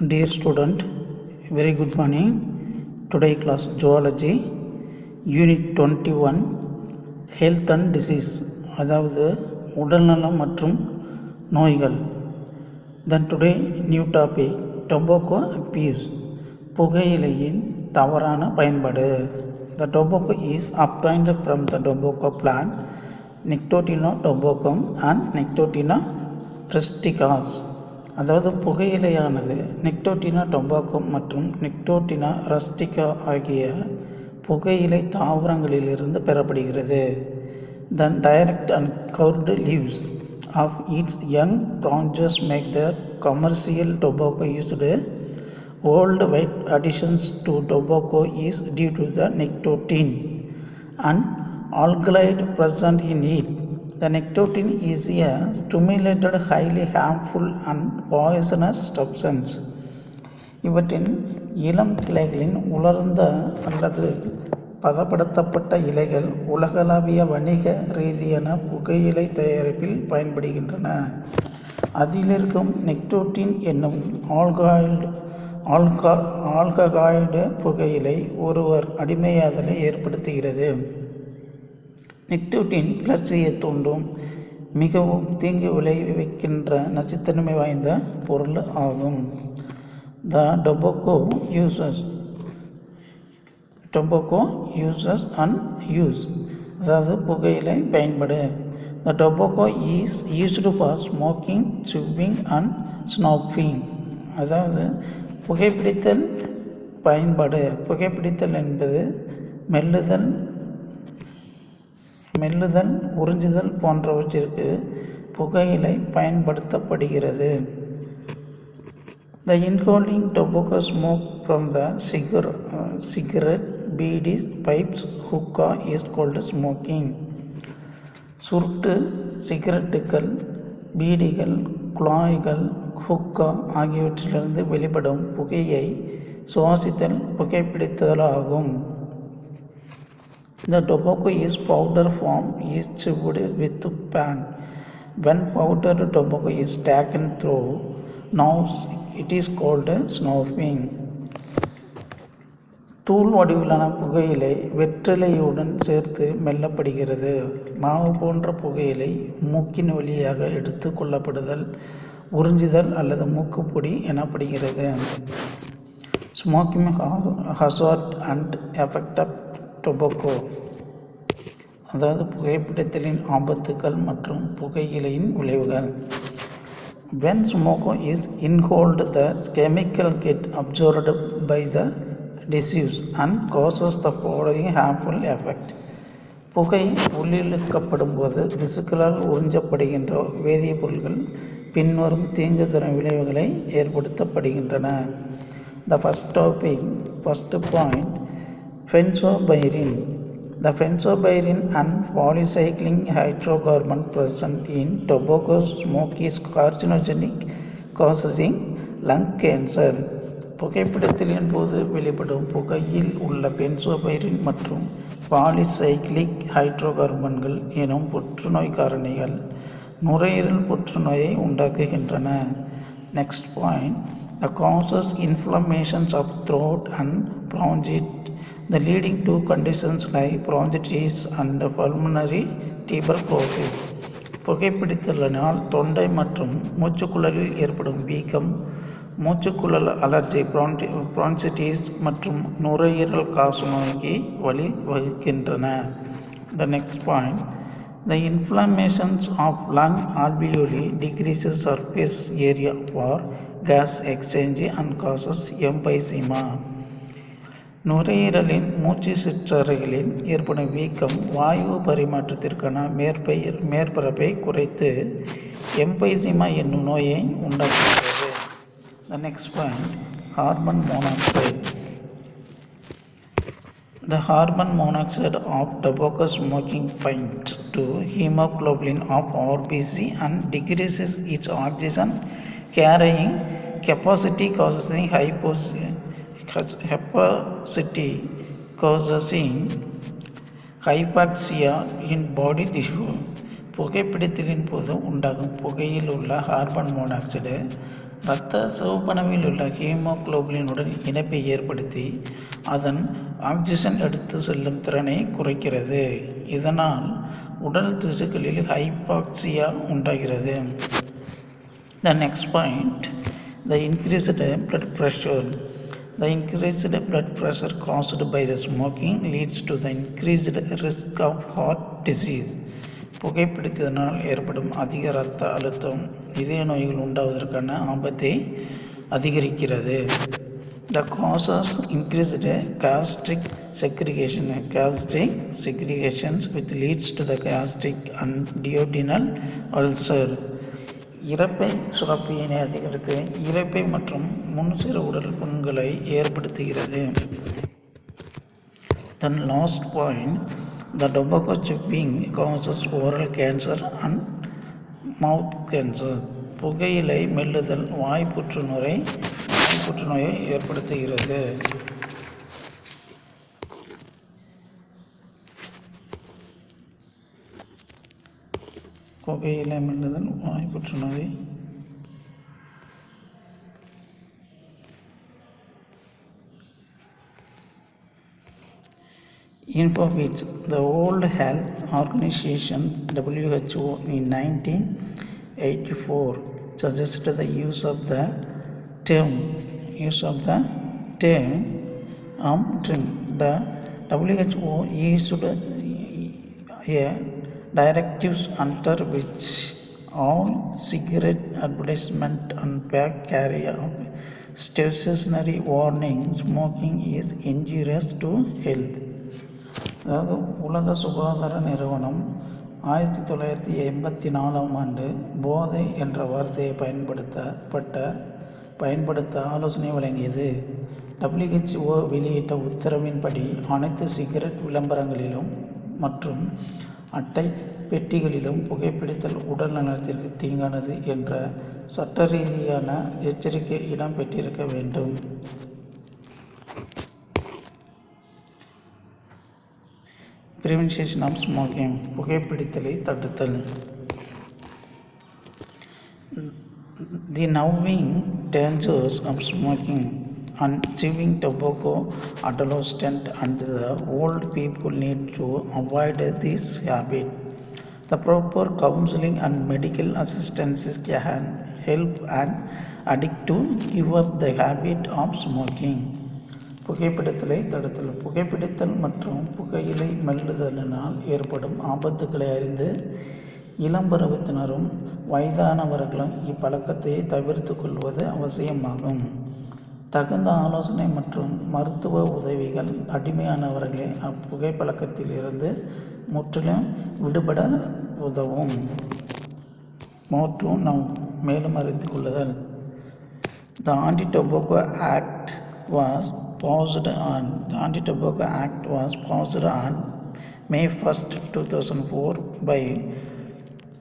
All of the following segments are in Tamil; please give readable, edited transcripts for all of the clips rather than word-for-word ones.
Dear student, very good morning. Today class Zoology, Unit 21, Health and Disease, அதாவது உடல்நலம் மற்றும் நோய்கள். Then today new topic, Tobacco abuse, புகையிலையின் தவறான பயன்பாடு. The tobacco is obtained from the tobacco plant, Nicotiana tabacum and Nicotiana rusticas. அதாவது புகையிலையானது நிக்டோட்டினா டொபாக்கோ மற்றும் நிக்டோட்டினா ரஸ்டிகா ஆகிய புகையிலை தாவரங்களிலிருந்து பெறப்படுகிறது. The direct and curved leaves of its young branches make the commercial tobacco used. Worldwide additions to tobacco is due to the nicotine and alkaloid present in it. The nicotine is a stimulated, highly harmful and poisonous substance. இவற்றின் இளம் கிளைகளின் உலர்ந்த அல்லது பதப்படுத்தப்பட்ட இலைகள் உலகளாவிய வணிக ரீதியான புகையிலை தயாரிப்பில் பயன்படுகின்றன. அதிலிருக்கும் நிக்டோட்டின் என்னும் ஆல்ககாய்டு புகையிலை ஒருவர் அடிமையாதலை ஏற்படுத்துகிறது. நிக்டோட்டின் கிளர்ச்சியை தூண்டும் மிகவும் தீங்கு விளைவிக்கின்ற நச்சுத்தன்மை வாய்ந்த பொருள் ஆகும். The tobacco uses and use, அதாவது புகையிலை பயன்பாடு. The tobacco is used for smoking, chewing and snuffing, அதாவது புகைப்பிடித்தல் பயன்பாடு. புகைப்பிடித்தல் என்பது மெல்லுதல் உறிஞ்சுதல் போன்றவற்றிற்கு புகையிலை பயன்படுத்தப்படுகிறது. The inhaling tobacco smoke from the cigarette, beedi, pipes, hookah is called smoking. சுருட்டு, சிகரெட்டுகள், பீடிகள், குழாய்கள், ஹுக்கா ஆகியவற்றிலிருந்து வெளிப்படும் புகையை சுவாசித்தல் புகைப்பிடித்தலாகும். The tobacco is powder form is chewed with pan. When powdered tobacco is taken through nose, it is called snuffing. தூள் வடிவிலான புகையிலை வெற்றிலையுடன் சேர்த்து மெல்லப்படுகிறது. மாவு போன்ற புகையிலை மூக்கின் வழியாக எடுத்து கொள்ளப்படுதல் உறிஞ்சுதல் அல்லது மூக்குப்பொடி எனப்படுகிறது. Smoking hazard and effect of tobacco, அதாவது புகைப்பிடித்தலின் ஆபத்துக்கள் மற்றும் புகையிலையின் விளைவுகள். When smoke is inhaled, the chemical get absorbed by the tissues and causes the following harmful effect. புகை உள்ளிழுக்கப்படும் போது திசுக்களால் உறிஞ்சப்படுகின்ற வேதிப்பொருட்கள் பின்வரும் தீங்கு தரும் விளைவுகளை ஏற்படுத்தப்படுகின்றன. The first point, Fensobarin. The fensobarin and polycyclic hydrocarbon present in tobacco smoke is carcinogenic, causing lung cancer. புகைப்பிடித்தலின் போது வெளிப்படும் புகையில் உள்ள பென்சோபைரின் மற்றும் பாலிசைக்ளிக் ஹைட்ரோகார்பன்கள் எனும் புற்றுநோய் காரணிகள் நுரையீரல் புற்றுநோயை உண்டாக்குகின்றன. Next point, the causes inflammations of throat and bronchitis, the leading to conditions like bronchitis and pulmonary tuberculosis. புகைப்பிடித்தலினால் தொண்டை மற்றும் மூச்சுக்குழலில் ஏற்படும் வீக்கம், மூச்சுக்குழல் அலர்ஜி, bronchitis மற்றும் நுரையீரல் காசநோய்க்கு வழிவகுக்கின்றன. The next point, the inflammations of lung alveoli decreases surface area for gas exchange and causes emphysema. நுரையீரலின் மூச்சு சிற்றறைகளில் ஏற்படும் வீக்கம் வாயு பரிமாற்றத்திற்கான மேற்பரப்பை குறைத்து எம்பைசிமா என்னும் நோயை உண்டாக்குகிறது. The next point, carbon monoxide. The carbon monoxide of tobacco smoking binds to hemoglobin of RBC and decreases its oxygen carrying capacity, causing hypoxia in body tissue. புகைப்பிடித்தலின் போது உண்டாகும் புகையில் உள்ள கார்பன் மோனாக்சைடு இரத்த சிவப்பணுவில் உள்ள ஹீமோகுளோபினுடன் இணைப்பை ஏற்படுத்தி அதன் ஆக்சிஜன் எடுத்து செல்லும் திறனை குறைக்கிறது. இதனால் உடல் திசுக்களில் ஹைபாக்சியா உண்டாகிறது. The next point, the increased blood pressure. The increased blood pressure caused by the smoking leads to the increased risk of heart disease. புகைப்பிடித்ததனால் ஏற்படும் அதிக இரத்த அழுத்தம் இதய நோய்கள் உண்டாவதற்கான ஆபத்தை அதிகரிக்கிறது. The causes increased gastric segregations which leads to the gastric and duodenal ulcer. இரைப்பை சுரப்பியினை அதிகரித்து இரைப்பை மற்றும் முன்சிறுகுடல் புண்களை ஏற்படுத்துகிறது. Then last point, the tobacco chewing causes oral cancer and mouth cancer. புகையிலை மெல்லுதல் வாய் புற்றுநோயை ஏற்படுத்துகிறது. புகையிலை மெல்லுதல் வாய் புற்றுநோய் InfoWhich, the World Health Organization WHO in 1984 suggested the use of the term trim. The WHO issued a directives under which all cigarette advertisement and pack carry a stationary warning smoking is injurious to health. அதாவது உலக சுகாதார நிறுவனம் 1984 போதை என்ற வார்த்தையை பயன்படுத்த ஆலோசனை வழங்கியது. WHO வெளியிட்ட உத்தரவின்படி அனைத்து சிகரெட் விளம்பரங்களிலும் மற்றும் அட்டை பெட்டிகளிலும் புகைப்பிடித்தல் உடல் நலத்திற்கு தீங்கானது என்ற சட்ட ரீதியான எச்சரிக்கை இடம் பெற்றிருக்க வேண்டும். Prevention of smoking, புகைப்பிடித்தலை தடுத்தல். The knowing dangers of smoking and chewing tobacco adolescent and the old people need to avoid this habit. The proper counseling and medical assistance can help an addict to give up the habit of smoking. புகைப்பிடித்தலை தடுத்தல். புகைப்பிடித்தல் மற்றும் புகையிலை மெல்லுதலினால் ஏற்படும் ஆபத்துக்களை அறிந்து இளம் பருவத்தினரும் வயதானவர்களும் இப்பழக்கத்தை தவிர்த்து கொள்வது அவசியமாகும். தகுந்த ஆலோசனை மற்றும் மருத்துவ உதவிகள் அடிமையானவர்களை அப்புகைப்பழக்கத்தில் இருந்து முற்றிலும் விடுபட உதவும். மற்றும் நாம் மேலும் அறிந்து கொள்ளுதல். The Anti-Tobacco Act was passed on May 1st, 2004. By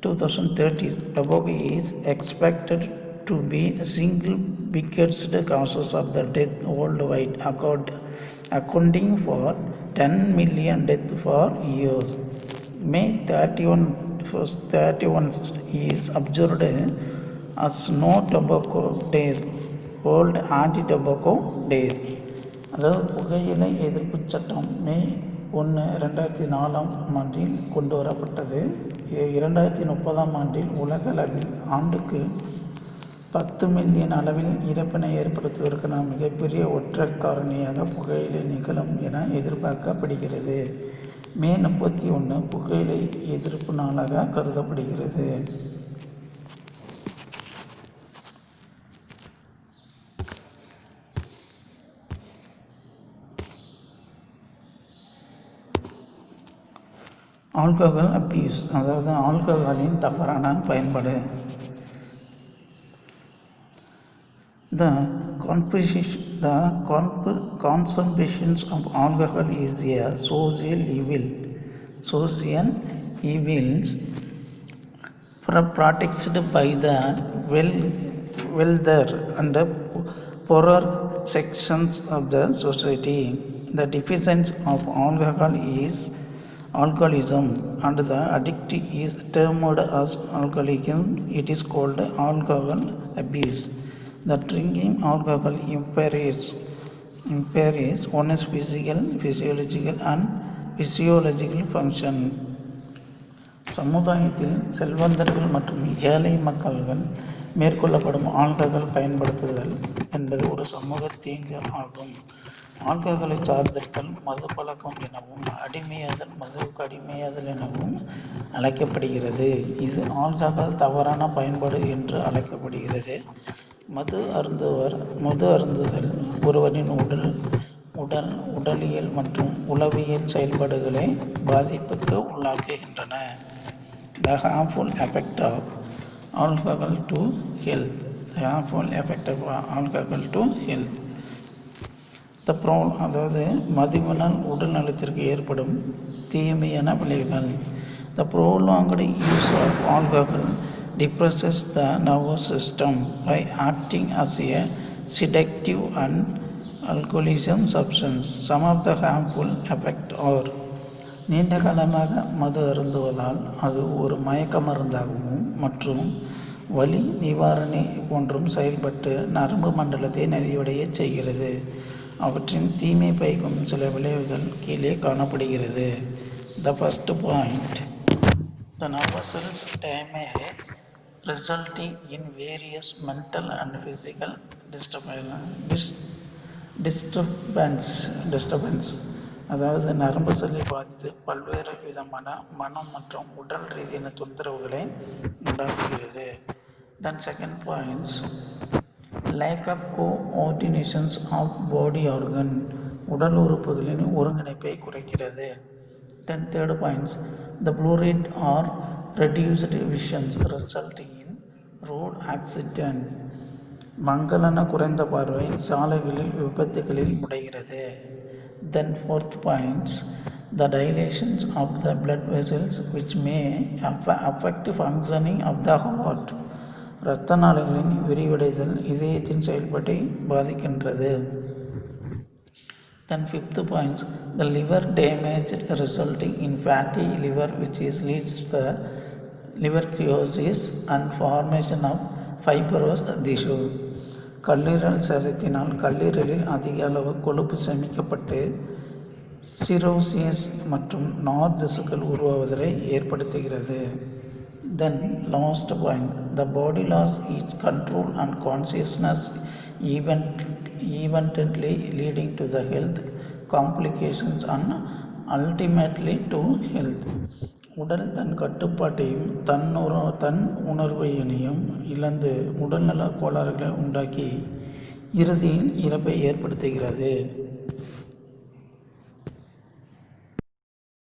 2030, tobacco is expected to be a single biggest causes of the death worldwide, accounting for 10 million deaths for years. May 31 is observed as No Tobacco Days, World Anti-Tobacco Days. அதாவது புகையிலை எதிர்ப்பு சட்டம் மே 1, 2004 கொண்டு வரப்பட்டது. 2030 உலக அளவில் ஆண்டுக்கு 10 மில்லியன் அளவில் இறப்பினை ஏற்படுத்துவதற்கான மிகப்பெரிய ஒற்றை காரணியாக புகையிலை நிகழும் என எதிர்பார்க்கப்படுகிறது. மே 31 புகையிலை எதிர்ப்பு நாளாக கருதப்படுகிறது. ஆல்கஹால் அபியூஸ், அதாவது ஆல்கஹாலின் தவறான பயன்பாடு. The consumption of alcohol is a social evils practiced by the wealthier and poorer sections of the society. The definition of alcohol is alcoholism, and the addict is termed as alcoholism. It is called alcohol abuse. The drinking alcohol impairs one's physiological and physiological function. சமுதாயத்தில் செல்வந்தர்கள் மற்றும் ஏழை மக்கள்கள் மேற்கொள்ளப்படும் ஆல்கஹால் பயன்படுத்துதல் என்பது ஒரு சமூக தீங்கு ஆகும். ஆல்கஹாலை சார்ந்திருத்தல் மது பழக்கம் எனவும் அடிமையாதல் மதுவுக்கு அடிமையாதல் எனவும் அழைக்கப்படுகிறது. இது ஆல்கஹால் தவறான பயன்பாடு என்று அழைக்கப்படுகிறது. மது அருந்துதல் ஒருவரின் உடலியல் மற்றும் உளவியல் செயல்பாடுகளை பாதிப்புக்கு உள்ளாக்குகின்றன. The harmful effect of alcohol to health. The harmful effect of alcohol to health. அதாவது மதுவினால் உடல் நலத்திற்கு ஏற்படும் தீமையான விளைவுகள். The prolonged use of alcohol depresses the nervous system by acting as a sedative and alcoholism substance. Some of the harmful effects are: நீண்ட காலமாக மது அருந்துவதால் அது ஒரு மயக்க மருந்தாகவும் மற்றும் வலி நிவாரணி போன்றும் செயல்பட்டு நரம்பு மண்டலத்தை நலிவடைய செய்கிறது. அவற்றின் தீமை பயக்கும் சில விளைவுகள் கீழே காணப்படுகிறது. The first point, the nervous cells damage resulting in various mental and physical disturbance. அதாவது நரம்பு செல்லை பாதித்து பல்வேறு விதமான மனம் மற்றும் உடல் ரீதியான தொந்தரவுகளை உண்டாக்குகிறது. Then second point, lack of coordinations of body organ, உடல் உறுப்புகளின் ஒருங்கிணைப்பை குறைக்கிறது. Then third point, the blurred or reduced vision resulting in road accident, மங்கலான குறைந்த பார்வை சாலைகளில் விபத்துகளில் முடிகிறது. Then fourth point, the dilations of the blood vessels which may affect functioning of the heart, இரத்த நாளங்களின் விரிவடைதல் இதயத்தின் செயல்பாட்டை பாதிக்கின்றது. Then fifth point, the liver damage resulting in fatty liver which leads to the liver cirrhosis and formation of fibrous tissue. கல்லீரல் சேதத்தினால் கல்லீரலில் அதிக அளவு கொழுப்பு சேமிக்கப்பட்டு சிரோசிஸ் மற்றும் நார் திசுக்கள் உருவாவதை ஏற்படுத்துகிறது. Then last point, the body loss its control and consciousness eventually leading to the health complications and ultimately to health. உடல் தன் கட்டுப்பாட்டையும் தன் உணர்வையினையும் இழந்து உடல்நல கோளாறுகளை உண்டாக்கி இறுதியில் இறப்பை ஏற்படுத்துகிறது.